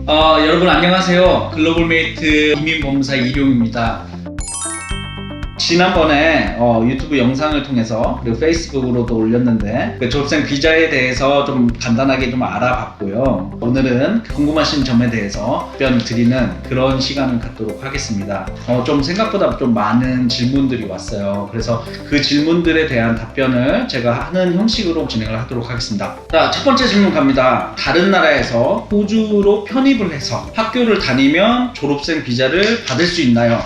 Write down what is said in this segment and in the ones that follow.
여러분 안녕하세요. 글로벌메이트 이민보험사 이룡입니다. 지난번에 유튜브 영상을 통해서 그리고 페이스북으로도 올렸는데 그 졸업생 비자에 대해서 좀 간단하게 좀 알아봤고요. 오늘은 궁금하신 점에 대해서 답변을 드리는 그런 시간을 갖도록 하겠습니다. 좀 생각보다 좀 많은 질문들이 왔어요. 그래서 그 질문들에 대한 답변을 제가 하는 형식으로 진행을 하도록 하겠습니다. 자, 첫 번째 질문 갑니다. 다른 나라에서 호주로 편입을 해서 학교를 다니면 졸업생 비자를 받을 수 있나요?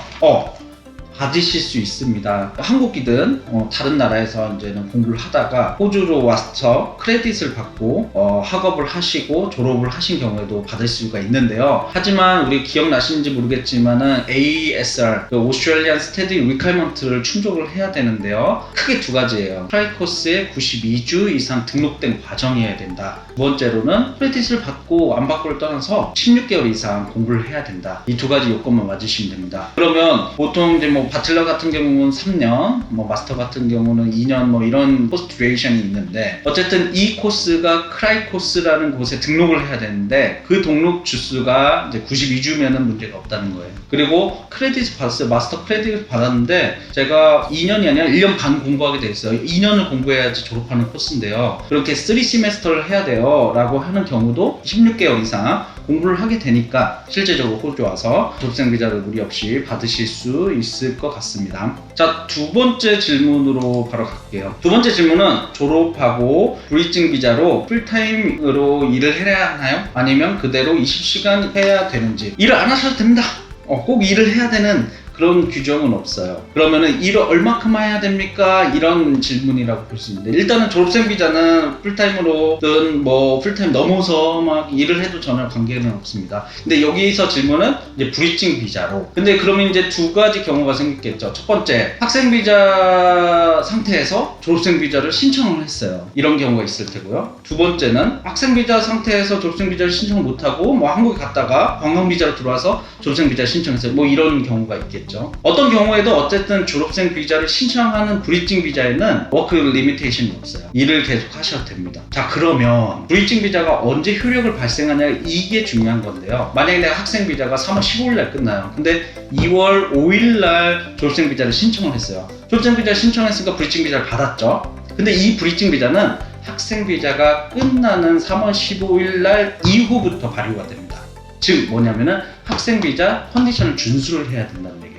받으실 수 있습니다. 한국이든 다른 나라에서 이제는 공부를 하다가 호주로 와서 크레딧을 받고 학업을 하시고 졸업을 하신 경우에도 받을 수가 있는데요. 하지만 우리 기억나시는지 모르겠지만은 ASR, Australian Study Requirement를 충족을 해야 되는데요. 크게 두 가지예요. 트라이 코스에 92주 이상 등록된 과정이어야 된다. 두 번째로는 크레딧을 받고 안 받고를 떠나서 16개월 이상 공부를 해야 된다. 이 두 가지 요건만 맞으시면 됩니다. 그러면 보통 이제 바틀러 같은 경우는 3년, 마스터 같은 경우는 2년 이런 포스트 듀레이션이 있는데 어쨌든 이 코스가 크라이 코스라는 곳에 등록을 해야 되는데 그 등록 주수가 이제 92주면은 문제가 없다는 거예요. 그리고 크레딧을 받았어요. 마스터 크레딧을 받았는데 제가 2년이 아니라 1년 반 공부하게 돼 있어요. 2년을 공부해야지 졸업하는 코스인데요. 그렇게 3세메스터를 해야 돼요 라고 하는 경우도 16개월 이상 공부를 하게 되니까 실제적으로 호주 와서 졸업생 비자를 무리 없이 받으실 수 있을 것 같습니다. 자, 두 번째 질문으로 바로 갈게요. 두 번째 질문은 졸업하고 브리징 비자로 풀타임으로 일을 해야 하나요? 아니면 그대로 20시간 해야 되는지. 일을 안 하셔도 됩니다. 꼭 일을 해야 되는 그런 규정은 없어요. 그러면은 일을 얼마큼 해야 됩니까? 이런 질문이라고 볼 수 있는데 일단은 졸업생 비자는 풀타임으로든 풀타임 넘어서 막 일을 해도 전혀 관계는 없습니다. 근데 여기서 질문은 이제 브리징 비자로. 근데 그러면 이제 두 가지 경우가 생겼겠죠. 첫 번째, 학생 비자 상태에서 졸업생 비자를 신청을 했어요. 이런 경우가 있을 테고요. 두 번째는 학생 비자 상태에서 졸업생 비자를 신청을 못하고 한국에 갔다가 관광 비자로 들어와서 졸업생 비자를 신청했어요. 이런 경우가 있겠죠. 어떤 경우에도 어쨌든 졸업생 비자를 신청하는 브리징 비자에는 워크 리미테이션이 없어요. 일을 계속 하셔도 됩니다. 자, 그러면 브리징 비자가 언제 효력을 발생하냐, 이게 중요한 건데요. 만약에 내가 학생 비자가 3월 15일 날 끝나요. 근데 2월 5일 날 졸업생 비자를 신청을 했어요. 졸업생 비자를 신청했으니까 브리징 비자를 받았죠. 근데 이 브리징 비자는 학생 비자가 끝나는 3월 15일 날 이후부터 발효가 됩니다. 즉 뭐냐면은 학생 비자 컨디션을 준수를 해야 된다는 얘기예요.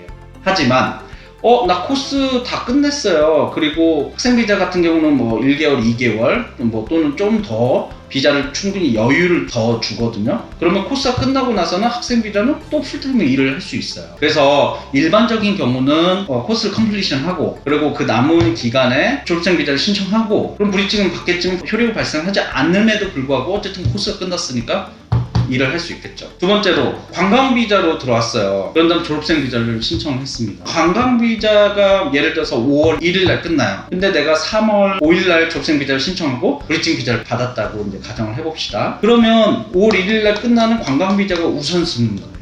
하지만 나 코스 다 끝냈어요. 그리고 학생 비자 같은 경우는 1개월, 2개월 또는 좀 더 비자를 충분히 여유를 더 주거든요. 그러면 코스가 끝나고 나서는 학생 비자는 또 풀타임으로 일을 할 수 있어요. 그래서 일반적인 경우는 코스를 컴플리션 하고 그리고 그 남은 기간에 졸업생 비자를 신청하고 그럼 브리징은 받겠지만 효력이 발생하지 않음에도 불구하고 어쨌든 코스가 끝났으니까 일을 할 수 있겠죠. 두 번째로 관광 비자로 들어왔어요. 그런 다음 졸업생 비자를 신청을 했습니다. 관광 비자가 예를 들어서 5월 1일 날 끝나요. 근데 내가 3월 5일 날 졸업생 비자를 신청하고 브리징 비자를 받았다고 이제 가정을 해봅시다. 그러면 5월 1일 날 끝나는 관광 비자가 우선순위인 거예요.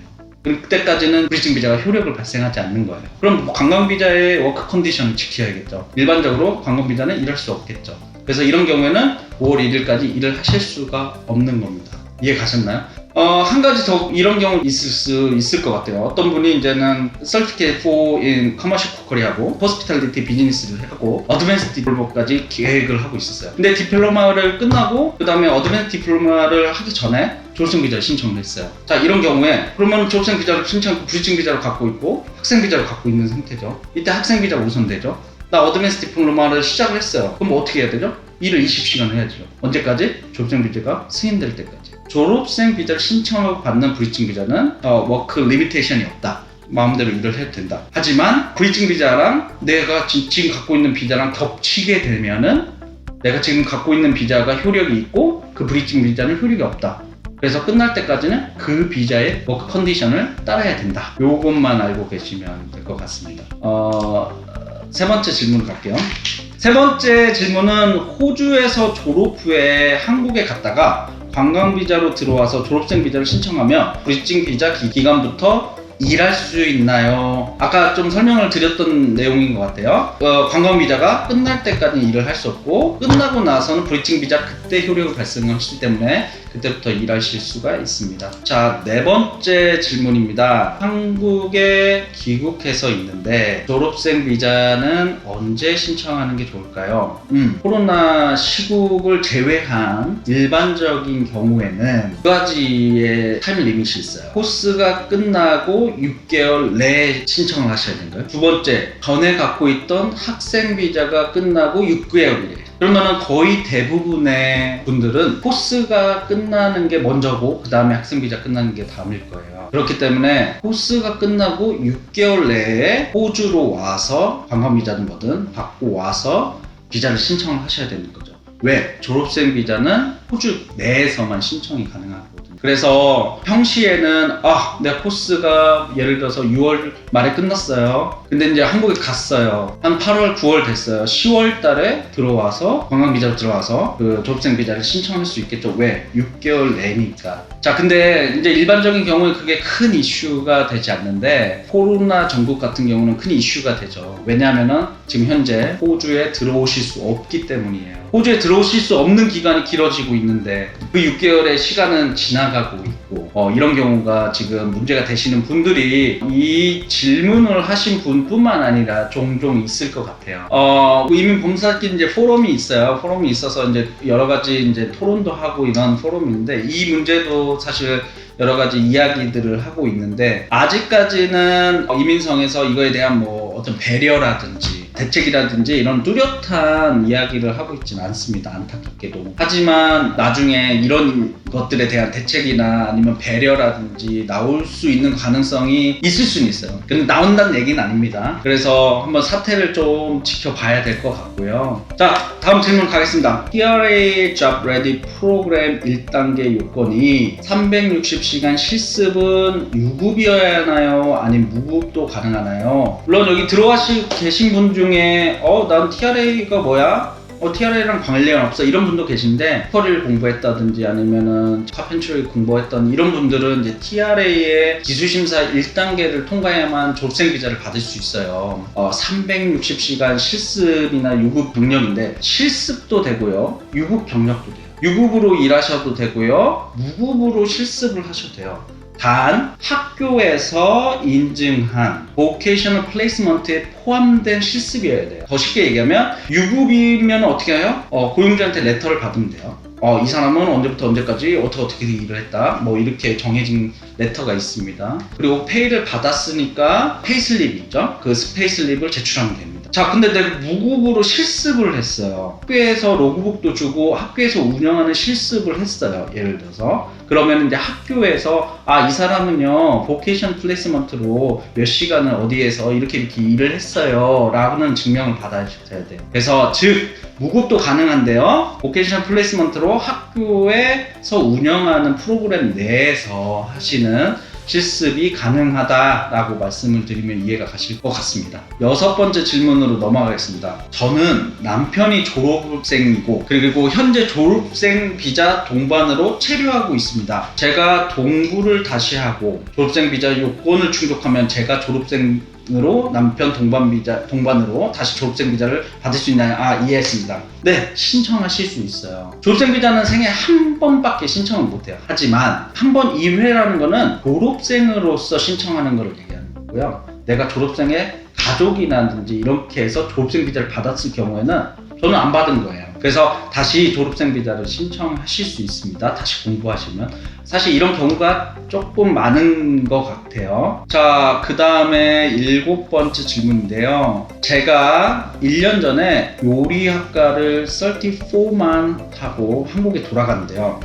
그때까지는 브리징 비자가 효력을 발생하지 않는 거예요. 그럼 관광 비자의 워크 컨디션을 지켜야겠죠. 일반적으로 관광 비자는 일할 수 없겠죠. 그래서 이런 경우에는 5월 1일까지 일을 하실 수가 없는 겁니다. 이해 가셨나요? 한 가지 더 이런 경우 있을 수 있을 것 같아요. 어떤 분이 이제는 Certificate for in Commercial Cookery하고 Hospitality Business를 하고 어드밴스 디플로마까지 계획을 하고 있었어요. 근데 디플로마를 끝나고 그 다음에 어드밴스 디플로마를 하기 전에 졸업생 비자를 신청을 했어요. 자, 이런 경우에 그러면 졸업생 비자를 신청하고 브리징 비자를 갖고 있고 학생 비자를 갖고 있는 상태죠. 이때 학생 비자가 우선되죠. 나 어드밴스 디플로마를 시작을 했어요. 그럼 어떻게 해야 되죠? 일을 20시간 해야죠. 언제까지? 졸업생 비자가 승인될 때까지. 졸업생 비자를 신청하고 받는 브리징 비자는 워크 리미테이션이 없다. 마음대로 일을 해도 된다. 하지만 브리징 비자랑 내가 지금 갖고 있는 비자랑 겹치게 되면은 내가 지금 갖고 있는 비자가 효력이 있고 그 브리징 비자는 효력이 없다. 그래서 끝날 때까지는 그 비자의 워크 컨디션을 따라야 된다. 요것만 알고 계시면 될 것 같습니다. 세 번째 질문 갈게요. 세 번째 질문은 호주에서 졸업 후에 한국에 갔다가 관광 비자로 들어와서 졸업생 비자를 신청하면 브리징 비자 기간부터 일할 수 있나요? 아까 좀 설명을 드렸던 내용인 것 같아요. 관광 비자가 끝날 때까지 일을 할 수 없고 끝나고 나서는 브리칭 비자 그때 효력을 발생하기 때문에 그때부터 일하실 수가 있습니다. 자, 네 번째 질문입니다. 한국에 귀국해서 있는데 졸업생 비자는 언제 신청하는 게 좋을까요? 코로나 시국을 제외한 일반적인 경우에는 두 가지의 타임 리밋이 있어요. 코스가 끝나고 6개월 내에 신청을 하셔야 되는 거예요. 두 번째, 전에 갖고 있던 학생 비자가 끝나고 6개월이래요. 그러면은 거의 대부분의 분들은 코스가 끝나는 게 먼저고 그 다음에 학생 비자 끝나는 게 다음일 거예요. 그렇기 때문에 코스가 끝나고 6개월 내에 호주로 와서 관광 비자든 뭐든 받고 와서 비자를 신청을 하셔야 되는 거죠. 왜? 졸업생 비자는 호주 내에서만 신청이 가능하거든요. 그래서 평시에는 내가 코스가 예를 들어서 6월 말에 끝났어요. 근데 이제 한국에 갔어요. 한 8월, 9월 됐어요. 10월 달에 들어와서 관광 비자로 들어와서 그 졸업생 비자를 신청할 수 있겠죠. 왜? 6개월 내니까. 자, 근데 이제 일반적인 경우에 그게 큰 이슈가 되지 않는데 코로나 전국 같은 경우는 큰 이슈가 되죠. 왜냐하면은 지금 현재 호주에 들어오실 수 없기 때문이에요. 호주에 들어오실 수 없는 기간이 길어지고 있는데 그 6개월의 시간은 지나가고 있고 이런 경우가 지금 문제가 되시는 분들이 이 질문을 하신 분뿐만 아니라 종종 있을 것 같아요. 이민봉사끼리 이제 포럼이 있어요. 포럼이 있어서 이제 여러 가지 이제 토론도 하고 이런 포럼인데 이 문제도 사실 여러 가지 이야기들을 하고 있는데 아직까지는 이민성에서 이거에 대한 뭐 어떤 배려라든지 대책이라든지 이런 뚜렷한 이야기를 하고 있지는 않습니다. 안타깝게도. 하지만 나중에 이런 것들에 대한 대책이나 아니면 배려라든지 나올 수 있는 가능성이 있을 수는 있어요. 근데 나온다는 얘기는 아닙니다. 그래서 한번 사태를 좀 지켜봐야 될 것 같고요. 자, 다음 질문 가겠습니다. TRA Job Ready 프로그램 1단계 요건이 360시간 실습은 유급이어야 하나요? 아니면 무급도 가능하나요? 물론 여기 계신 분 중에 난 TRA가 뭐야? TRA랑 관련이 없어 이런 분도 계신데 스토리를 공부했다든지 아니면은 카펜트리 공부했던 이런 분들은 이제 TRA의 기술심사 1단계를 통과해야만 졸업생 비자를 받을 수 있어요. 360시간 실습이나 유급 경력인데 실습도 되고요, 유급 경력도 돼요. 유급으로 일하셔도 되고요, 무급으로 실습을 하셔도 돼요. 단 학교에서 인증한 보케이셔널 플레이스먼트에 포함된 실습이어야 돼요. 더 쉽게 얘기하면 유급이면 어떻게 해요? 고용주한테 레터를 받으면 돼요. 이 사람은 언제부터 언제까지 어떻게 일을 했다 뭐 이렇게 정해진 레터가 있습니다. 그리고 페이를 받았으니까 페이슬립이 있죠. 그 페이슬립을 제출하면 됩니다. 자, 근데 내가 무급으로 실습을 했어요. 학교에서 로그북도 주고 학교에서 운영하는 실습을 했어요. 예를 들어서 그러면 이제 학교에서 이 사람은요 보케이션 플레이스먼트로 몇 시간을 어디에서 이렇게 일을 했어요 라는 증명을 받아주셔야 돼요. 그래서 즉 무급도 가능한데요, 보케이션 플레이스먼트로 학교에서 운영하는 프로그램 내에서 하시는 실습이 가능하다라고 말씀을 드리면 이해가 가실 것 같습니다. 6번째 질문으로 넘어가겠습니다. 저는 남편이 졸업생이고 그리고 현재 졸업생 비자 동반으로 체류하고 있습니다. 제가 동부를 다시 하고 졸업생 비자 요건을 충족하면 제가 졸업생으로 남편 동반으로 다시 졸업생 비자를 받을 수 있나요? 이해했습니다. 네, 신청하실 수 있어요. 졸업생 비자는 생애 한 번밖에 신청을 못해요. 하지만 한 번 2회라는 거는 졸업생으로서 신청하는 걸 얘기하는 거고요. 내가 졸업생의 가족이라든지 이렇게 해서 졸업생 비자를 받았을 경우에는 저는 안 받은 거예요. 그래서 다시 졸업생 비자를 신청하실 수 있습니다. 다시 공부하시면. 사실 이런 경우가 조금 많은 것 같아요. 자, 그 다음에 7번째 질문인데요. 제가 1년 전에 요리학과를 34만 하고 한국에 돌아갔는데요.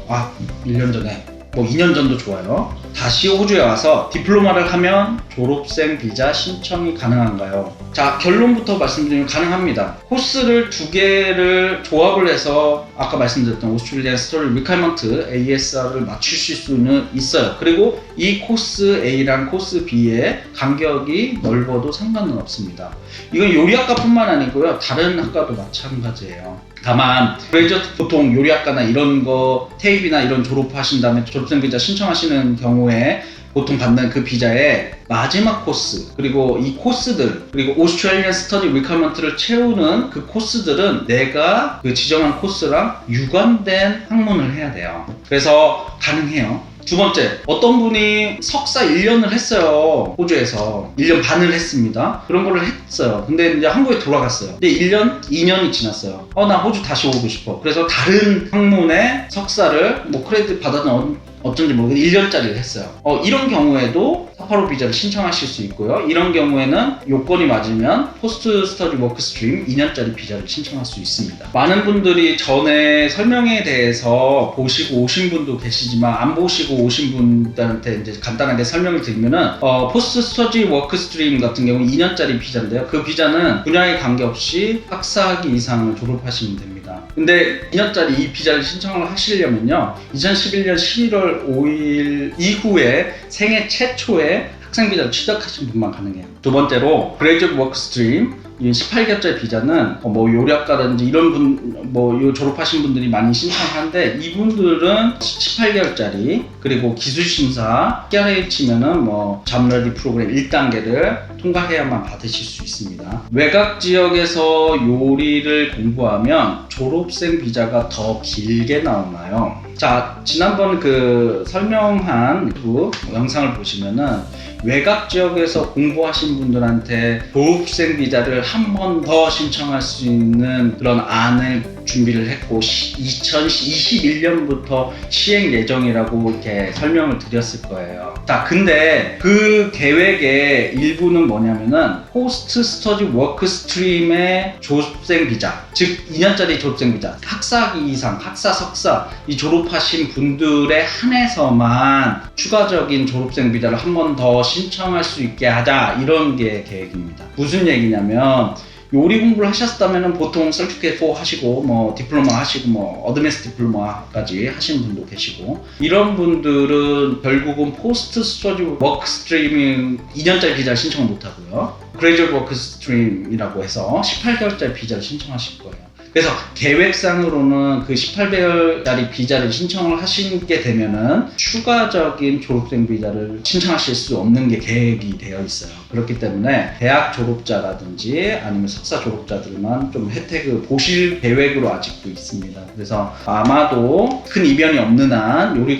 1년 전에. 2년 전도 좋아요. 다시 호주에 와서 디플로마를 하면 졸업생 비자 신청이 가능한가요? 자, 결론부터 말씀드리면 가능합니다. 코스를 2개를 조합을 해서 아까 말씀드렸던 오스트레일리안 스토리 리콰이먼트 ASR을 맞추실 수는 있어요. 그리고 이 코스 A랑 코스 B의 간격이 넓어도 상관은 없습니다. 이건 요리학과뿐만 아니고요, 다른 학과도 마찬가지예요. 다만 그레이저트 보통 요리학과나 이런 거 테이프나 이런 졸업하신 다음에 졸업생 비자 신청하시는 경우에 보통 받는 그 비자의 마지막 코스, 그리고 이 코스들, 그리고 오스트레일리안 스터디 리퀘어먼트를 채우는 그 코스들은 내가 그 지정한 코스랑 유관된 학문을 해야 돼요. 그래서 가능해요. 두 번째, 어떤 분이 석사 1년을 했어요. 호주에서 1년 반을 했습니다. 그런 거를 했어요. 근데 이제 한국에 돌아갔어요. 근데 1년, 2년이 지났어요. 나 호주 다시 오고 싶어. 그래서 다른 학문의 석사를 뭐 크레딧 받았는 어쩐지 모르겠는데 1년짜리를 했어요. 이런 경우에도 사파로 비자를 신청하실 수 있고요. 이런 경우에는 요건이 맞으면 포스트 스터디 워크 스트림 2년짜리 비자를 신청할 수 있습니다. 많은 분들이 전에 설명에 대해서 보시고 오신 분도 계시지만 안 보시고 오신 분들한테 이제 간단하게 설명을 드리면은 포스트 스터디 워크 스트림 같은 경우 2년짜리 비자인데요. 그 비자는 분야에 관계없이 학사학위 이상을 졸업하시면 됩니다. 근데 2년짜리 이 비자를 신청을 하시려면요, 2011년 11월 5일 이후에 생애 최초에 학생 비자를 취득하신 분만 가능해요. 두 번째로 그레이듀에이트 워크 스트림 18개월짜리 비자는 뭐 요리학과라든지 이런 요 졸업하신 분들이 많이 신청하는데, 이분들은 18개월짜리 그리고 기술심사 CRH면은 뭐 잡레디 프로그램 1단계를 통과해야만 받으실 수 있습니다. 외곽 지역에서 요리를 공부하면 졸업생 비자가 더 길게 나오나요? 자, 지난번 그 설명한 그 영상을 보시면은 외곽 지역에서 공부하신 분들한테 졸업생 비자를 한 번 더 신청할 수 있는 그런 안을 준비를 했고 2021년부터 시행 예정이라고 이렇게 설명을 드렸을 거예요. 자, 근데 그 계획의 일부는 뭐냐면은 포스트 스터디 워크 스트림의 졸업생 비자, 즉 2년짜리 졸업생 비자, 학사학위 이상, 학사, 석사 이 졸업하신 분들에 한해서만 추가적인 졸업생 비자를 한 번 더 신청할 수 있게 하자, 이런 게 계획입니다. 무슨 얘기냐면, 요리 공부를 하셨다면 보통 설티피케이트 4 하시고 뭐 디플로마 하시고 뭐 어드밴스 디플로마까지 하시는 분도 계시고, 이런 분들은 결국은 포스트 스터디 워크 스트리밍 2년짜리 비자를 신청을 못 하고요, 그레이듀에이트 워크 스트림이라고 해서 18개월짜리 비자를 신청하실 거예요. 그래서 계획상으로는 그 18개월짜리 비자를 신청을 하시게 되면은 추가적인 졸업생 비자를 신청하실 수 없는 게 계획이 되어 있어요. 그렇기 때문에 대학 졸업자라든지 아니면 석사 졸업자들만 좀 혜택을 보실 계획으로 아직도 있습니다. 그래서 아마도 큰 이변이 없는 한 요리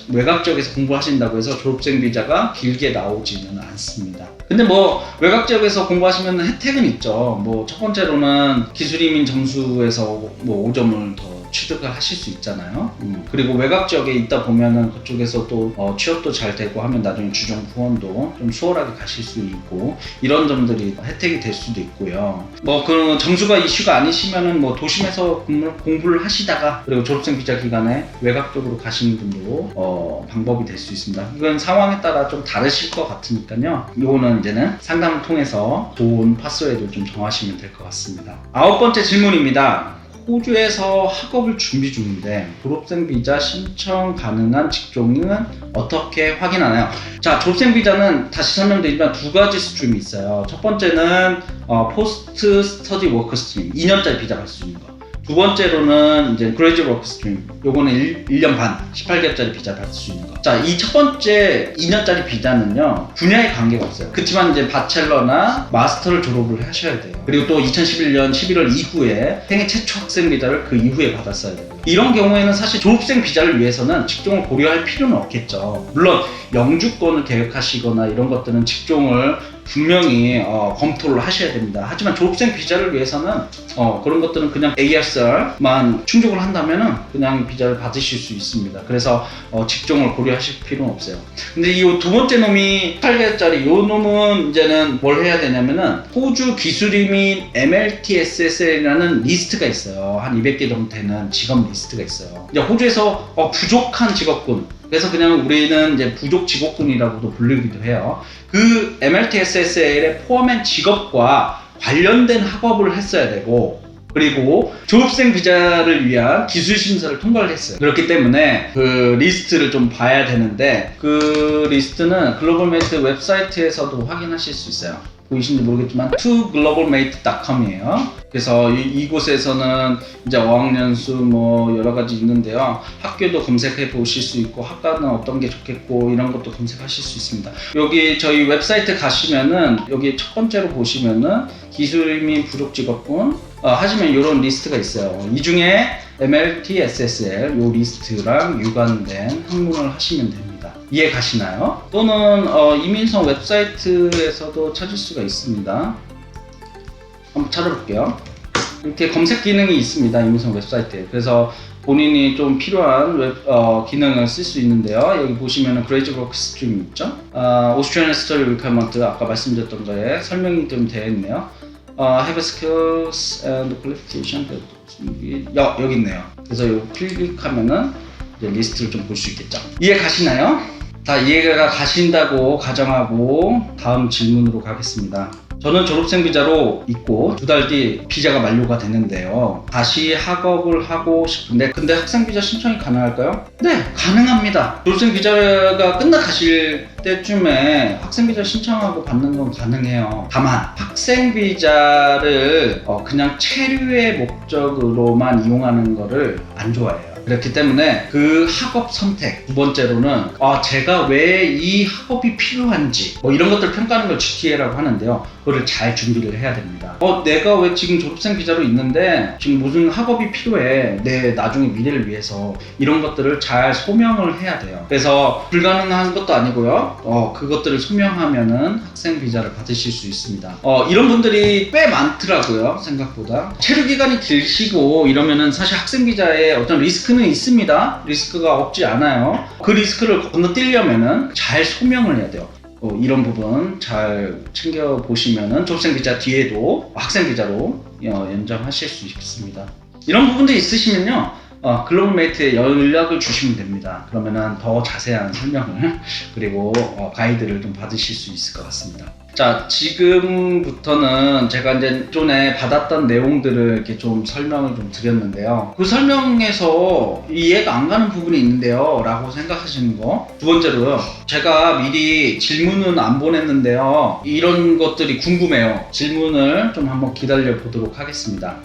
외곽 지역에서 공부하신다고 해서 졸업생 비자가 길게 나오지는 않습니다. 근데 뭐 외곽 지역에서 공부하시면 혜택은 있죠. 뭐 첫 번째로는 기술이민 점수에서 뭐 5점을 더 취득을 하실 수 있잖아요. 그리고 외곽 지역에 있다 보면은 그쪽에서 또 취업도 잘 되고 하면 나중에 주정 후원도 좀 수월하게 가실 수 있고, 이런 점들이 혜택이 될 수도 있고요. 뭐 그 점수가 이슈가 아니시면은 뭐 도심에서 공부를 하시다가 그리고 졸업생 비자 기간에 외곽 쪽으로 가시는 분도 방법이 될 수 있습니다. 이건 상황에 따라 좀 다르실 것 같으니까요. 이거는 이제는 상담을 통해서 좋은 파스웨이를 좀 정하시면 될 것 같습니다. 9번째 질문입니다. 호주에서 학업을 준비 중인데 졸업생 비자 신청 가능한 직종은 어떻게 확인하나요? 자, 졸업생 비자는 다시 설명드리면 두 가지 스트림이 있어요. 첫 번째는 포스트 스터디 워크 스트림 2년짜리 비자 갈 수 있는 거. 두 번째로는 이제 그레이듀에이트 워크 스트림, 요거는 1년 반 18개월짜리 비자 받을 수 있는 거. 자, 이 첫 번째 2년짜리 비자는요 분야에 관계가 없어요. 그렇지만 이제 바첼러나 마스터를 졸업을 하셔야 돼요. 그리고 또 2011년 11월 이후에 생애 최초 학생 비자를 그 이후에 받았어야 돼요. 이런 경우에는 사실 졸업생 비자를 위해서는 직종을 고려할 필요는 없겠죠. 물론 영주권을 계획하시거나 이런 것들은 직종을 분명히 검토를 하셔야 됩니다. 하지만 졸업생 비자를 위해서는 그런 것들은 그냥 ASR만 충족을 한다면은 그냥 비자를 받으실 수 있습니다. 그래서 직종을 고려하실 필요는 없어요. 근데 이 두 번째 놈이 8개월짜리 요 놈은 이제는 뭘 해야 되냐면은 호주 기술이민 MLTSSL이라는 리스트가 있어요. 한 200개 정도 되는 직업 리스트가 있어요. 이제 호주에서 부족한 직업군, 그래서 그냥 우리는 이제 부족 직업군이라고도 불리기도 해요. 그 MLTSSL에 포함한 직업과 관련된 학업을 했어야 되고, 그리고 졸업생 비자를 위한 기술 심사를 통과를 했어요. 그렇기 때문에 그 리스트를 좀 봐야 되는데, 그 리스트는 글로벌 메이트 웹사이트에서도 확인하실 수 있어요. 보이시는지 모르겠지만 toglobalmate.com이에요. 그래서 이곳에서는 이제 어학연수 뭐 여러 가지 있는데요. 학교도 검색해 보실 수 있고 학과는 어떤 게 좋겠고 이런 것도 검색하실 수 있습니다. 여기 저희 웹사이트 가시면은 여기 첫 번째로 보시면은 기술이민 부족 직업군 하시면 이런 리스트가 있어요. 이 중에 MLT, SSL 요 리스트랑 유관된 학문을 하시면 됩니다. 이해 가시나요? 또는 이민성 웹사이트에서도 찾을 수가 있습니다. 한번 찾아볼게요. 이렇게 검색 기능이 있습니다. 이민성 웹사이트에. 그래서 본인이 좀 필요한 기능을 쓸 수 있는데요. 여기 보시면은 Graduate Work Stream 있죠? Australian Study Requirement 아까 말씀드렸던 거에 설명이 좀 되어 있네요. Have skills and qualification. 여기 있네요. 그래서 이거 클릭하면은 이제 리스트를 좀 볼 수 있겠죠. 이해 가시나요? 다 이해가 가신다고 가정하고 다음 질문으로 가겠습니다. 저는 졸업생 비자로 있고 2달 뒤 비자가 만료가 되는데요. 다시 학업을 하고 싶은데 근데 학생 비자 신청이 가능할까요? 네, 가능합니다. 졸업생 비자가 끝나가실 때쯤에 학생 비자 신청하고 받는 건 가능해요. 다만 학생 비자를 그냥 체류의 목적으로만 이용하는 거를 안 좋아해요. 그렇기 때문에 그 학업 선택, 두 번째로는 제가 왜 이 학업이 필요한지 뭐 이런 것들 평가하는 걸 GTA라고 하는데요. 그거를 잘 준비를 해야 됩니다. 내가 왜 지금 졸업생 비자로 있는데 지금 무슨 학업이 필요해, 내 나중에 미래를 위해서, 이런 것들을 잘 소명을 해야 돼요. 그래서 불가능한 것도 아니고요. 그것들을 소명하면은 학생 비자를 받으실 수 있습니다. 이런 분들이 꽤 많더라고요. 생각보다 체류 기간이 길시고 이러면은 사실 학생 비자에 어떤 리스크는 있습니다. 리스크가 없지 않아요. 그 리스크를 건너뛰려면은 잘 소명을 해야 돼요. 이런 부분 잘 챙겨보시면은 졸업생 비자 뒤에도 학생 비자로 연장하실 수 있습니다. 이런 부분도 있으시면요, 글로벌메이트에 연락을 주시면 됩니다. 그러면은 더 자세한 설명을 그리고 가이드를 좀 받으실 수 있을 것 같습니다. 자, 지금부터는 제가 이제 전에 받았던 내용들을 이렇게 좀 설명을 좀 드렸는데요. 그 설명에서 이해가 안 가는 부분이 있는데요 라고 생각하시는 거. 두 번째로요, 제가 미리 질문은 안 보냈는데요, 이런 것들이 궁금해요. 질문을 좀 한번 기다려 보도록 하겠습니다.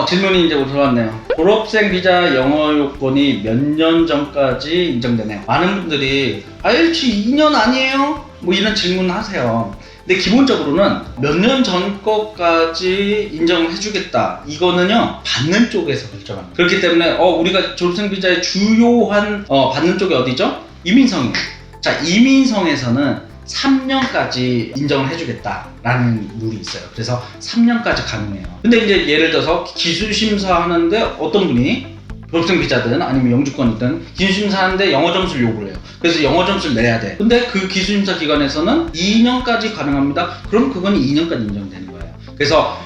질문이 이제 들어왔네요. 졸업생 비자 영어 요건이 몇 년 전까지 인정되나요? 많은 분들이 IELTS 2년 아니에요? 뭐 이런 질문 하세요. 근데 기본적으로는 몇 년 전 것까지 인정을 해주겠다, 이거는요 받는 쪽에서 결정합니다. 그렇기 때문에 우리가 졸업생 비자의 주요한 받는 쪽이 어디죠? 이민성이에요. 자, 이민성에서는 3년까지 인정을 해주겠다라는 룰이 있어요. 그래서 3년까지 가능해요. 근데 이제 예를 들어서 기술심사 하는데 어떤 분이 졸업생 비자든 아니면 영주권이든 기술심사 하는데 영어 점수를 요구를 해요. 그래서 영어 점수를 내야 돼. 근데 그 기술심사 기관에서는 2년까지 가능합니다. 그럼 그건 2년까지 인정되는 거예요. 그래서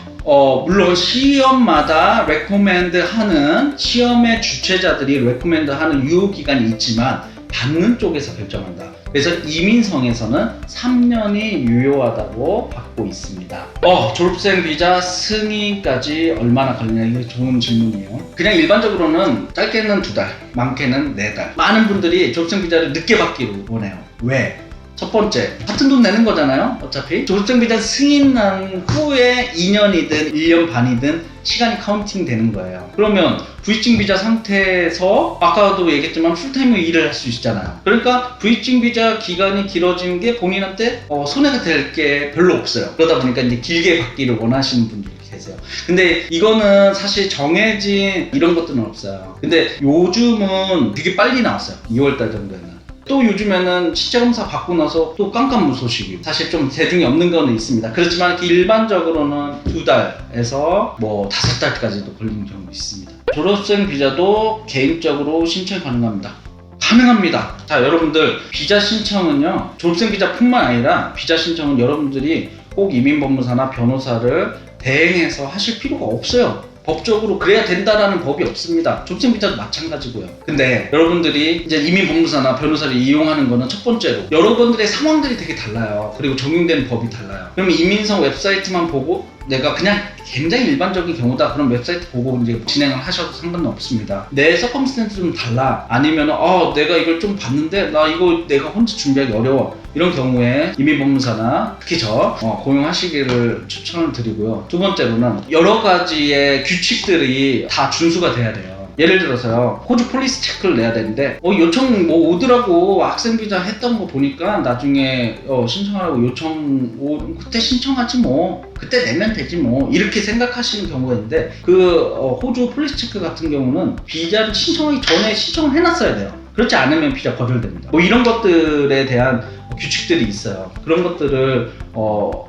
물론 시험마다 recommend 하는, 시험의 주최자들이 recommend 하는 유효기간이 있지만 받는 쪽에서 결정한다. 그래서 이민성에서는 3년이 유효하다고 받고 있습니다. 졸업생 비자 승인까지 얼마나 걸리냐, 이게 좋은 질문이에요. 그냥 일반적으로는 짧게는 2달, 많게는 4달. 많은 분들이 졸업생 비자를 늦게 받기를 원해요. 왜? 첫 번째, 같은 돈 내는 거잖아요. 어차피 졸업생 비자 승인난 후에 2년이든 1년 반이든 시간이 카운팅 되는 거예요. 그러면 V증 비자 상태에서 아까도 얘기했지만 풀타임으로 일을 할 수 있잖아요. 그러니까 V증 비자 기간이 길어지는 게 본인한테 손해가 될 게 별로 없어요. 그러다 보니까 이제 길게 받기를 원하시는 분들이 계세요. 근데 이거는 사실 정해진 이런 것들은 없어요. 근데 요즘은 되게 빨리 나왔어요. 2월달 정도에는. 또 요즘에는 신체검사 받고 나서 또 깜깜무소식이고, 사실 좀 대중이 없는 거는 있습니다. 그렇지만 일반적으로는 2달에서 뭐 5달까지도 걸리는 경우 있습니다. 졸업생 비자도 개인적으로 신청 가능합니다. 가능합니다. 자, 여러분들 비자 신청은요, 졸업생 비자뿐만 아니라 비자 신청은 여러분들이 꼭 이민법무사나 변호사를 대행해서 하실 필요가 없어요. 법적으로 그래야 된다라는 법이 없습니다. 졸업생 비자도 마찬가지고요. 근데 여러분들이 이제 이민법무사나 변호사를 이용하는 거는 첫 번째로 여러분들의 상황들이 되게 달라요. 그리고 적용되는 법이 달라요. 그러면 이민성 웹사이트만 보고 내가 그냥 굉장히 일반적인 경우다. 그럼 웹사이트 보고 이제 진행을 하셔도 상관은 없습니다. 내 서컴스텐스 좀 달라. 아니면 내가 이걸 좀 봤는데 나 이거 내가 혼자 준비하기 어려워. 이런 경우에 임의법무사나 특히 고용하시기를 추천을 드리고요. 두 번째로는 여러 가지의 규칙들이 다 준수가 돼야 돼요. 예를 들어서요, 호주 폴리스 체크를 내야 되는데 요청 오더라고. 학생 비자 했던 거 보니까 나중에 신청하라고 요청 그때 신청하지 뭐, 그때 내면 되지 뭐, 이렇게 생각하시는 경우가 있는데 호주 폴리스 체크 같은 경우는 비자를 신청하기 전에 신청을 해놨어야 돼요. 그렇지 않으면 비자 거절됩니다. 이런 것들에 대한 규칙들이 있어요. 그런 것들을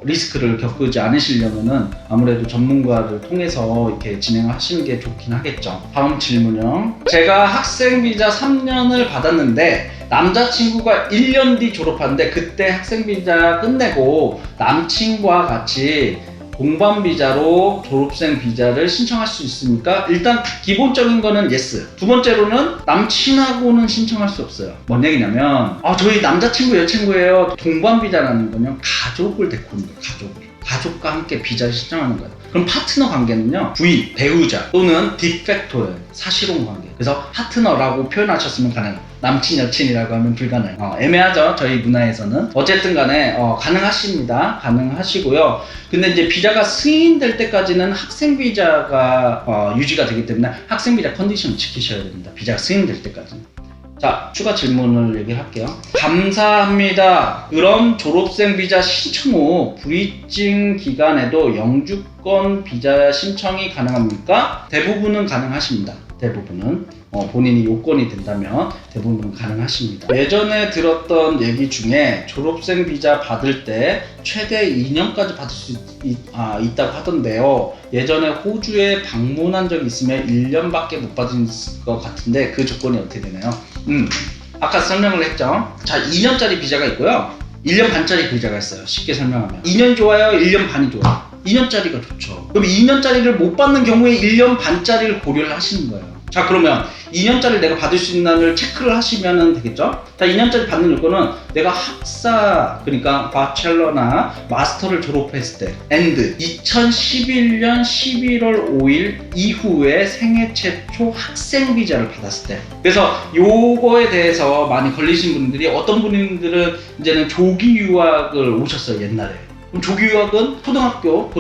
리스크를 겪지 않으시려면은 아무래도 전문가를 통해서 이렇게 진행하시는 게 좋긴 하겠죠. 다음 질문요. 제가 학생 비자 3년을 받았는데 남자친구가 1년 뒤 졸업하는데 그때 학생 비자 끝내고 남친과 같이 공반 비자로 졸업생 비자를 신청할 수 있습니까? 일단 기본적인 거는 yes. 두 번째로는 남친하고는 신청할 수 없어요. 뭔 얘기냐면 저희 남자친구 여자친구예요. 동반 비자라는 건요, 가족을 데리고 오는 거예요. 가족과 함께 비자를 신청하는 거예요. 그럼 파트너 관계는요, 부인, 배우자 또는 디팩토예요. 사실혼 관계. 그래서 파트너라고 표현하셨으면 가능해요. 남친, 여친이라고 하면 불가능해요. 애매하죠, 저희 문화에서는. 어쨌든 간에 가능하십니다. 가능하시고요. 근데 이제 비자가 승인될 때까지는 학생 비자가 유지가 되기 때문에 학생 비자 컨디션을 지키셔야 됩니다. 비자가 승인될 때까지는. 자, 추가 질문을 얘기할게요. 감사합니다. 그럼 졸업생 비자 신청 후 불이증 기간에도 영주권 비자 신청이 가능합니까? 대부분은 가능하십니다. 대부분은 본인이 요건이 된다면 대부분은 가능하십니다. 예전에 들었던 얘기 중에 졸업생 비자 받을 때 최대 2년까지 받을 수 있다고 하던데요. 예전에 호주에 방문한 적이 있으면 1년밖에 못 받은 것 같은데 그 조건이 어떻게 되나요? 아까 설명을 했죠. 자, 2년짜리 비자가 있고요, 1년 반짜리 비자가 있어요. 쉽게 설명하면 2년이 좋아요, 1년 반이 좋아요? 2년짜리가 좋죠. 그럼 2년짜리를 못 받는 경우에 1년 반짜리를 고려를 하시는 거예요. 자, 그러면 2년짜리 내가 받을 수 있나를 체크를 하시면 되겠죠. 자, 2년짜리 받는 요건은 내가 학사, 그러니까 바첼러나 마스터를 졸업했을 때 and 2011년 11월 5일 이후에 생애 최초 학생 비자를 받았을 때. 그래서 요거에 대해서 많이 걸리신 분들이, 어떤 분들은 이제는 조기 유학을 오셨어요, 옛날에. 그럼 조기 유학은 고등학교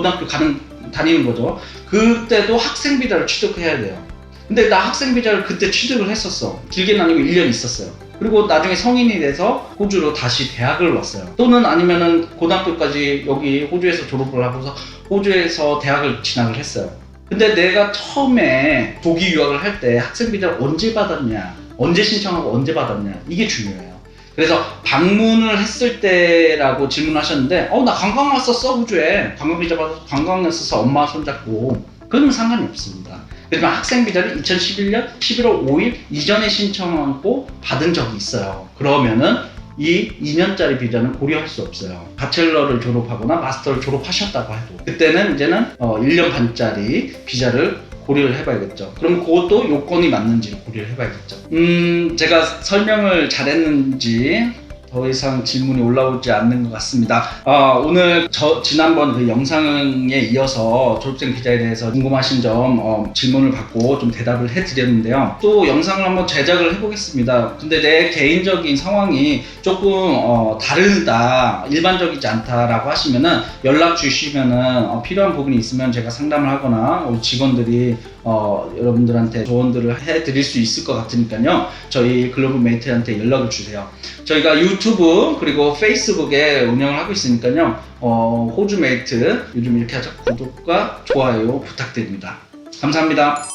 다니는 거죠. 그때도 학생 비자를 취득해야 돼요. 근데 나 학생 비자를 그때 취득을 했었어. 길게는 아니고 1년 있었어요. 그리고 나중에 성인이 돼서 호주로 다시 대학을 왔어요. 또는 아니면은 고등학교까지 여기 호주에서 졸업을 하고서 호주에서 대학을 진학을 했어요. 근데 내가 처음에 조기 유학을 할 때 학생 비자를 언제 받았냐, 언제 신청하고 언제 받았냐, 이게 중요해요. 그래서 방문을 했을 때라고 질문하셨는데 나 관광 왔었어, 호주에. 관광 비자 받아서 관광 왔었어, 엄마 손잡고. 그건 상관이 없습니다. 하지만 학생 비자를 2011년 11월 5일 이전에 신청하고 받은 적이 있어요. 그러면은 이 2년짜리 비자는 고려할 수 없어요. 바첼러를 졸업하거나 마스터를 졸업하셨다고 해도 그때는 이제는 1년 반짜리 비자를 고려를 해봐야겠죠. 그럼 그것도 요건이 맞는지를 고려를 해봐야겠죠. 제가 설명을 잘했는지 더 이상 질문이 올라오지 않는 것 같습니다. 오늘 지난번 그 영상에 이어서 졸업생 비자에 대해서 궁금하신 점 질문을 받고 좀 대답을 해드렸는데요. 또 영상을 한번 제작을 해보겠습니다. 근데 내 개인적인 상황이 조금 다르다, 일반적이지 않다라고 하시면은 연락 주시면은 필요한 부분이 있으면 제가 상담을 하거나 우리 직원들이 여러분들한테 조언들을 해드릴 수 있을 것 같으니까요. 저희 글로벌 메이트한테 연락을 주세요. 저희가 유튜브 그리고 페이스북에 운영을 하고 있으니까요. 호주 메이트 요즘 이렇게 하죠. 구독과 좋아요 부탁드립니다. 감사합니다.